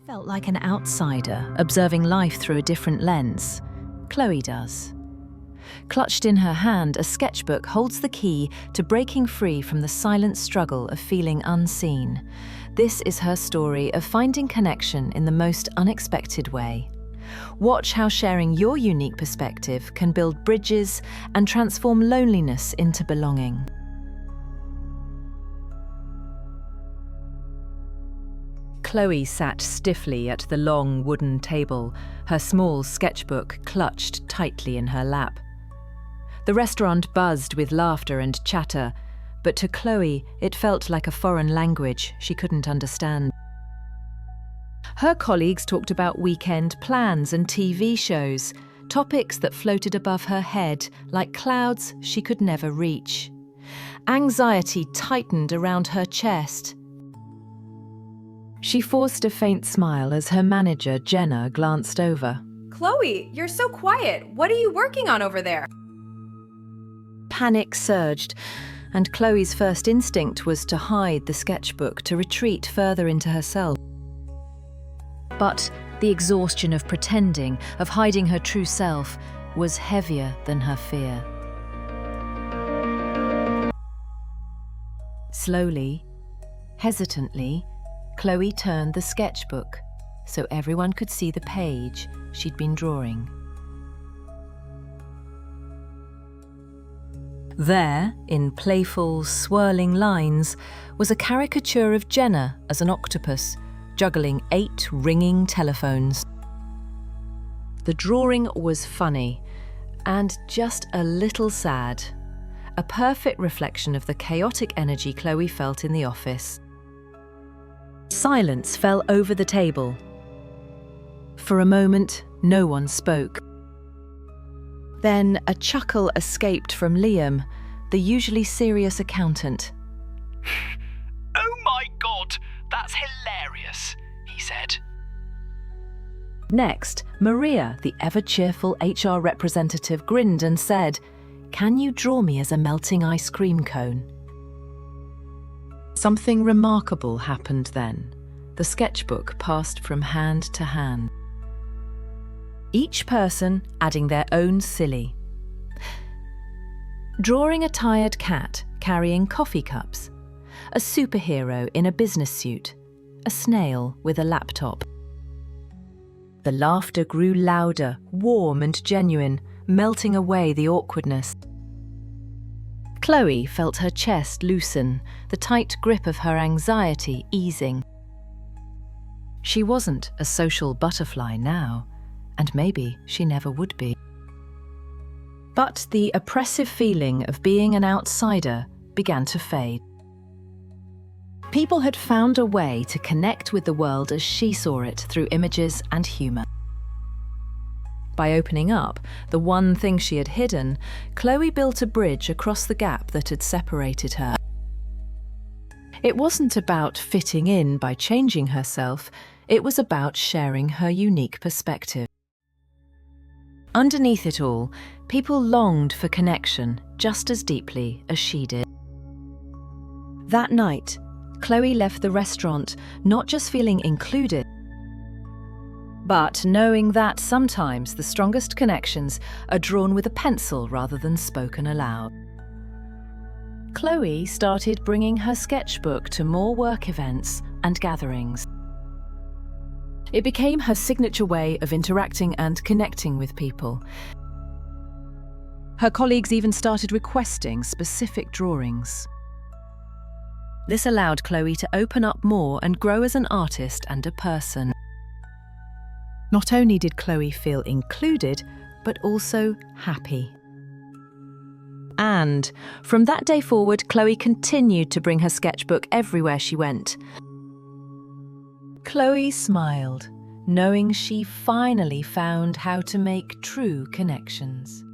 Felt like an outsider, observing life through a different lens. Chloe does. Clutched in her hand, a sketchbook holds the key to breaking free from the silent struggle of feeling unseen. This is her story of finding connection in the most unexpected way. Watch how sharing your unique perspective can build bridges and transform loneliness into belonging. Chloe sat stiffly at the long wooden table, her small sketchbook clutched tightly in her lap. The restaurant buzzed with laughter and chatter, but to Chloe it felt like a foreign language she couldn't understand. Her colleagues talked about weekend plans and TV shows, topics that floated above her head like clouds she could never reach. Anxiety tightened around her chest. She forced a faint smile as her manager, Jenna, glanced over. Chloe, you're so quiet. What are you working on over there? Panic surged, and Chloe's first instinct was to hide the sketchbook, to retreat further into herself. But the exhaustion of pretending, of hiding her true self, was heavier than her fear. Slowly, hesitantly, Chloe turned the sketchbook so everyone could see the page she'd been drawing. There, in playful, swirling lines, was a caricature of Jenna as an octopus, juggling 8 ringing telephones. The drawing was funny and just a little sad, a perfect reflection of the chaotic energy Chloe felt in the office. Silence fell over the table. For a moment, no one spoke. Then a chuckle escaped from Liam, the usually serious accountant. "Oh my God, that's hilarious," he said. Next, Maria, the ever-cheerful HR representative, grinned and said, "Can you draw me as a melting ice cream cone?" Something remarkable happened then. The sketchbook passed from hand to hand, each person adding their own silly. Drawing a tired cat carrying coffee cups, a superhero in a business suit, a snail with a laptop. The laughter grew louder, warm and genuine, melting away the awkwardness. Chloe felt her chest loosen, the tight grip of her anxiety easing. She wasn't a social butterfly now, and maybe she never would be. But the oppressive feeling of being an outsider began to fade. People had found a way to connect with the world as she saw it through images and humour. By opening up, the one thing she had hidden, Chloe built a bridge across the gap that had separated her. It wasn't about fitting in by changing herself, it was about sharing her unique perspective. Underneath it all, people longed for connection just as deeply as she did. That night, Chloe left the restaurant not just feeling included, but knowing that sometimes the strongest connections are drawn with a pencil rather than spoken aloud. Chloe started bringing her sketchbook to more work events and gatherings. It became her signature way of interacting and connecting with people. Her colleagues even started requesting specific drawings. This allowed Chloe to open up more and grow as an artist and a person. Not only did Chloe feel included, but also happy. And from that day forward, Chloe continued to bring her sketchbook everywhere she went. Chloe smiled, knowing she finally found how to make true connections.